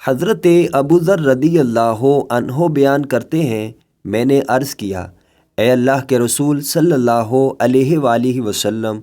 حضرت ابو ذر رضی اللہ عنہ بیان کرتے ہیں، میں نے عرض کیا، اے اللہ کے رسول صلی اللہ علیہ وآلہ وسلم،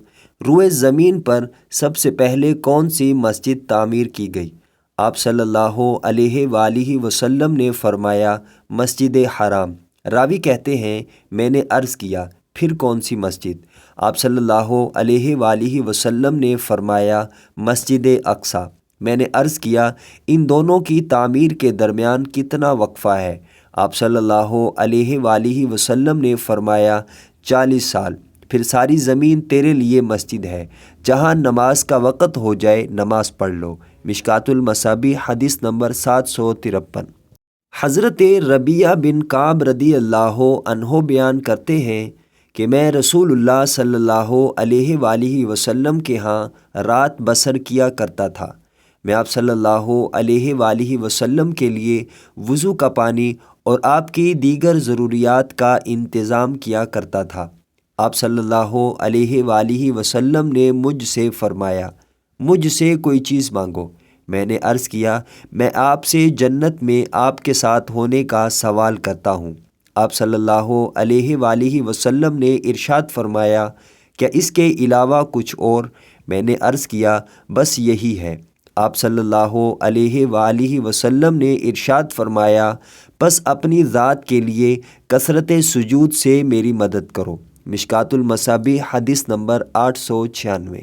روئے زمین پر سب سے پہلے کون سی مسجد تعمیر کی گئی؟ آپ صلی اللہ علیہ وآلہ وسلم نے فرمایا، مسجد حرام۔ راوی کہتے ہیں، میں نے عرض کیا، پھر کون سی مسجد؟ آپ صلی اللہ علیہ وآلہ وسلم نے فرمایا، مسجد اقصیٰ۔ میں نے عرض کیا، ان دونوں کی تعمیر کے درمیان کتنا وقفہ ہے؟ آپ صلی اللہ علیہ وآلہ وسلم نے فرمایا، 40 سال۔ پھر ساری زمین تیرے لیے مسجد ہے، جہاں نماز کا وقت ہو جائے نماز پڑھ لو۔ مشکوٰۃ المصابیح حدیث نمبر 753۔ حضرت ربیعہ بن کعب رضی اللہ عنہ بیان کرتے ہیں کہ میں رسول اللہ صلی اللہ علیہ وآلہ وسلم کے ہاں رات بسر کیا کرتا تھا۔ میں آپ صلی اللہ علیہ وآلہ وسلم کے لیے وضو کا پانی اور آپ کی دیگر ضروریات کا انتظام کیا کرتا تھا۔ آپ صلی اللہ علیہ وآلہ وسلم نے مجھ سے فرمایا، مجھ سے کوئی چیز مانگو۔ میں نے عرض کیا، میں آپ سے جنت میں آپ کے ساتھ ہونے کا سوال کرتا ہوں۔ آپ صلی اللہ علیہ وآلہ وسلم نے ارشاد فرمایا، کیا اس کے علاوہ کچھ اور؟ میں نے عرض کیا، بس یہی ہے۔ آپ صلی اللہ علیہ وآلہ وسلم نے ارشاد فرمایا، پس اپنی ذات کے لیے کثرت سجود سے میری مدد کرو۔ مشکوٰۃ المصابیح حدیث نمبر 896۔